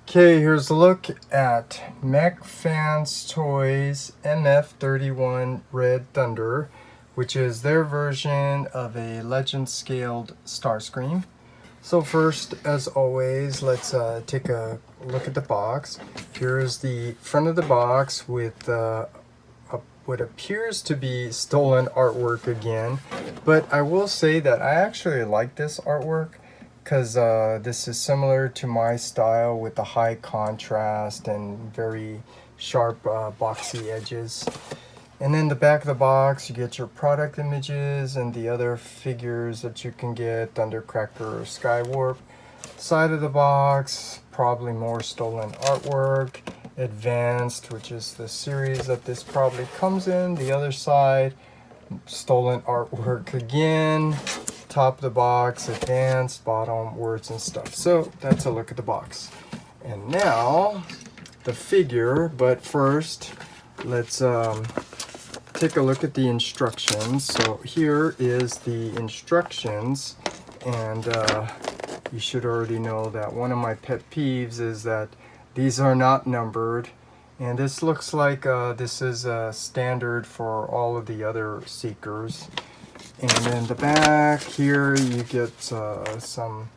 Okay, here's a look at MechFansToys MF-31 Redthunder, which is their version of a legend scaled Starscream. So first, as always, let's take a look at the box. Here's the front of the box with what appears to be stolen artwork again, but I will say that I actually like this artwork because this is similar to my style with the high contrast and very sharp boxy edges. And then the back of the box, you get your product images and the other figures that you can get, Thundercracker or Skywarp. Side of the box, probably more stolen artwork. Advanced, which is the series that this probably comes in. The other side, stolen artwork again. Top of the box, advanced, bottom, words and stuff. So that's a look at the box. And now the figure, but first let's take a look at the instructions. So here is the instructions, and you should already know that one of my pet peeves is that these are not numbered, and this looks like this is standard for all of the other Seekers. And then the back here you get some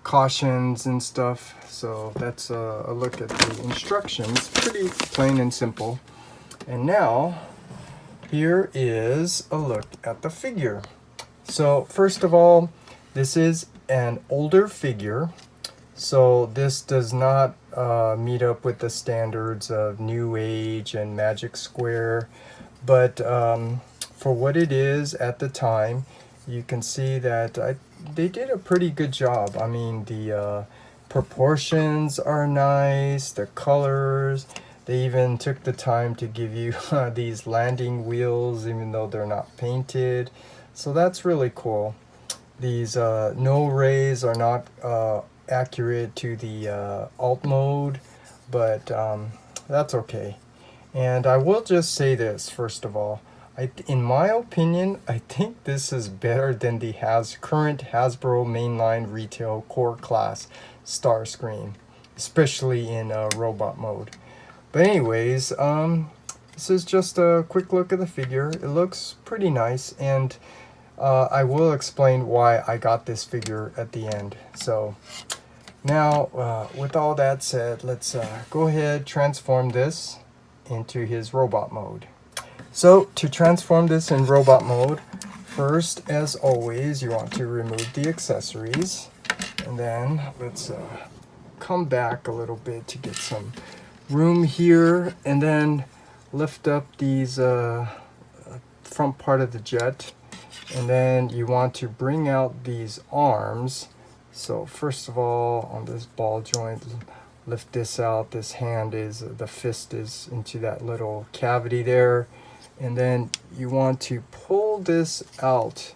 cautions and stuff. So that's a look at the instructions. Pretty plain and simple. And now here is a look at the figure. So first of all, this is an older figure. So this does not meet up with the standards of New Age and Magic Square, but for what it is at the time, you can see that they did a pretty good job. I mean, the proportions are nice, the colors. They even took the time to give you these landing wheels, even though they're not painted. So that's really cool. These no rays are not accurate to the alt mode, but that's okay. And I will just say this first of all. In my opinion, I think this is better than the current Hasbro mainline retail core class Starscream, especially in robot mode. But anyways, this is just a quick look at the figure. It looks pretty nice, and I will explain why I got this figure at the end. So now, with all that said, let's go ahead, transform this into his robot mode. So to transform this in robot mode, first, as always, you want to remove the accessories. And then let's come back a little bit to get some room here. And then lift up these front part of the jet. And then you want to bring out these arms. So first of all, on this ball joint, lift this out. This hand is, the fist is into that little cavity there. And then you want to pull this out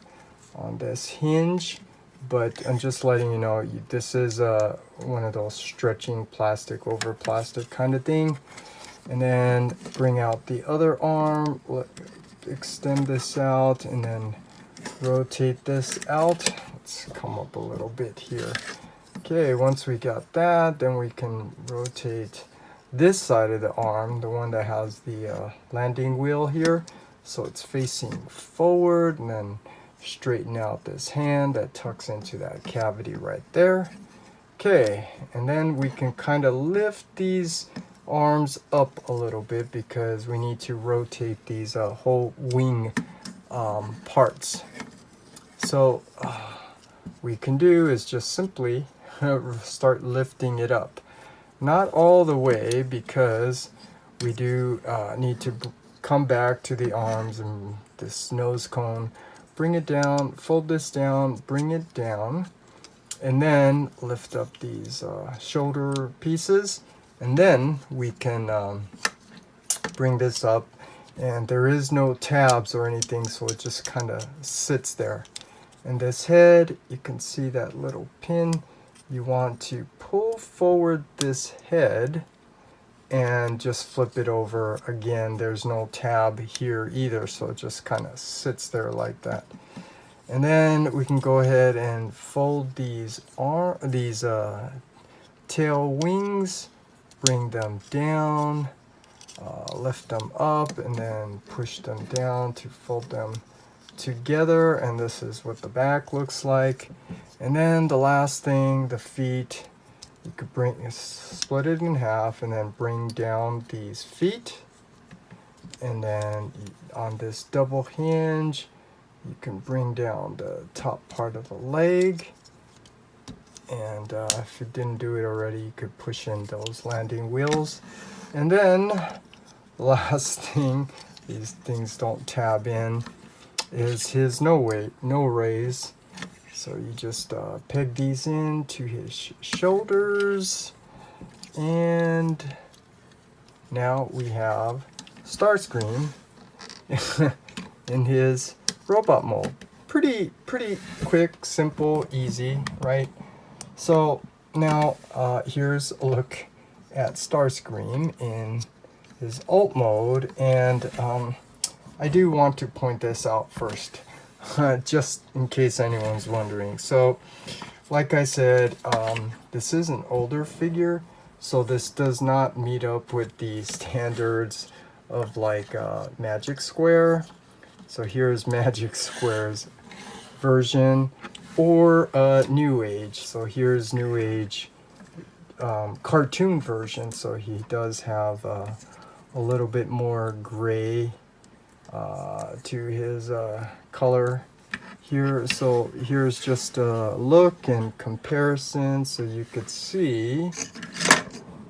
on this hinge. But I'm just letting you know, this is one of those stretching plastic over plastic kind of thing. And then bring out the other arm, extend this out, and then rotate this out. Let's come up a little bit here. Okay, once we got that, then we can rotate this side of the arm, the one that has the landing wheel here, so it's facing forward, and then straighten out this hand that tucks into that cavity right there. Okay, and then we can kind of lift these arms up a little bit because we need to rotate these whole wing parts. So we can do is just simply start lifting it up. Not all the way, because we do need to come back to the arms and this nose cone. Bring it down, fold this down, bring it down, and then lift up these shoulder pieces. And then we can bring this up, and there is no tabs or anything, so it just kind of sits there. And this head, you can see that little pin. You want to pull forward this head and just flip it over. Again, there's no tab here either, so it just kind of sits there like that. And then we can go ahead and fold these tail wings, bring them down, lift them up, and then push them down to fold them together. And this is what the back looks like. And then the last thing, the feet, you could split it in half and then bring down these feet. And then on this double hinge, you can bring down the top part of the leg. And if you didn't do it already, you could push in those landing wheels. And then the last thing, these things don't tab in, is his no raise. So you just peg these in to his shoulders, and now we have Starscream in his robot mold. Pretty quick, simple, easy, right? So now here's a look at Starscream in his alt mode, and I do want to point this out first. Just in case anyone's wondering. So, like I said, this is an older figure, so this does not meet up with the standards of like Magic Square. So here's Magic Square's version, or New Age. So here's New Age cartoon version. So he does have a little bit more gray to his color here. So here's just a look and comparison so you could see.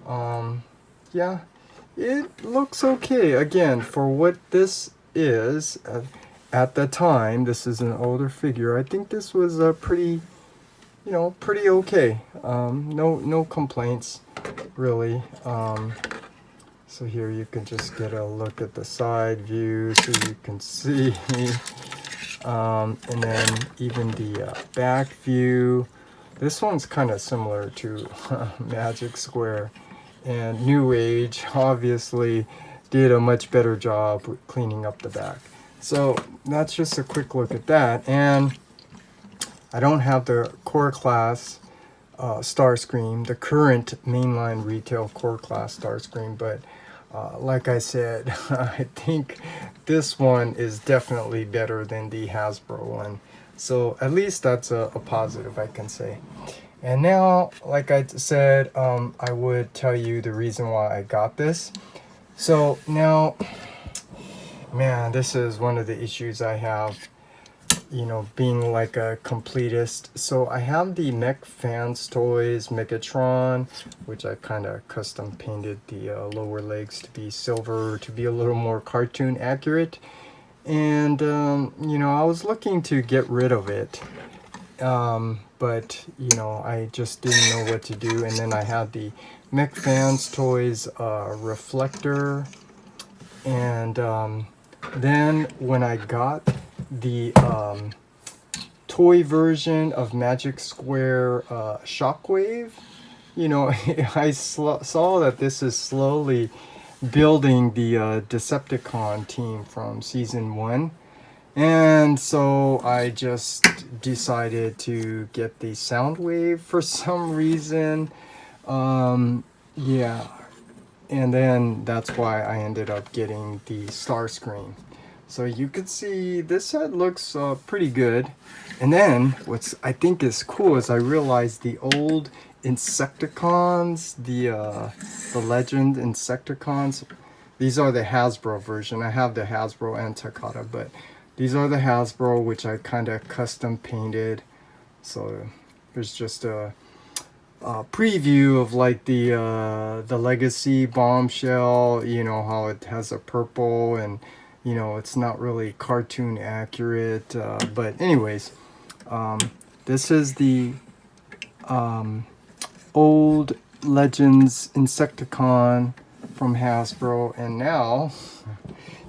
Yeah, it looks okay. Again, for what this is, at the time, this is an older figure. I think this was pretty, pretty okay. No complaints, really. So here you can just get a look at the side view so you can see. And then even the back view. This one's kind of similar to Magic Square. And New Age obviously did a much better job with cleaning up the back. So that's just a quick look at that. And I don't have the core class Starscream, the current mainline retail core class Starscream, but like I said, I think this one is definitely better than the Hasbro one. So at least that's a positive, I can say. And now, like I said, I would tell you the reason why I got this. So now, man, this is one of the issues I have, being like a completist. So I have the MechFansToys Megatron, which I kind of custom painted the lower legs to be silver to be a little more cartoon accurate. And, I was looking to get rid of it. But, I just didn't know what to do. And then I had the MechFansToys reflector. And then when I got the toy version of Magic Square Shockwave, I saw that this is slowly building the Decepticon team from season 1. And so I just decided to get the Soundwave for some reason. Yeah. And then that's why I ended up getting the Starscream. So you could see this set looks pretty good. And then what's I think is cool is I realized the old Insecticons, the Legend Insecticons, these are the Hasbro version. I have the Hasbro and Takata, but these are the Hasbro, which I kind of custom painted. So there's just a preview of like the Legacy Bombshell, how it has a purple and it's not really cartoon accurate, but anyways, this is the old Legends Insecticon from Hasbro, and now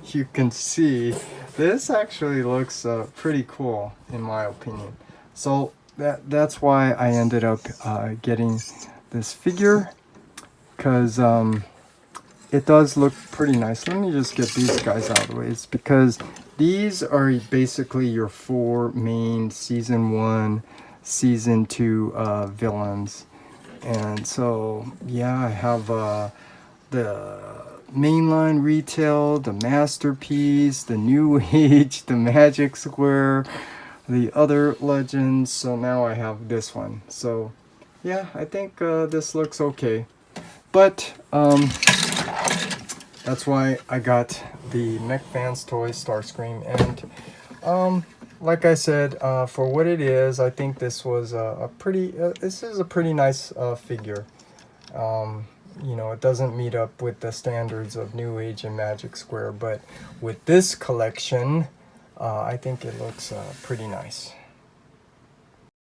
you can see this actually looks pretty cool in my opinion. So that's why I ended up getting this figure, because it does look pretty nice. Let me just get these guys out of the way. It's because these are basically your 4 main season 1, season 2 villains. And so yeah, I have the mainline retail, the masterpiece, the new age, the magic square, the other legends. So now I have this one. So yeah, I think this looks okay, but that's why I got the MechFansToys Starscream. And like I said, for what it is, I think this was this is a pretty nice figure. You know, it doesn't meet up with the standards of New Age and Magic Square, but with this collection, I think it looks pretty nice.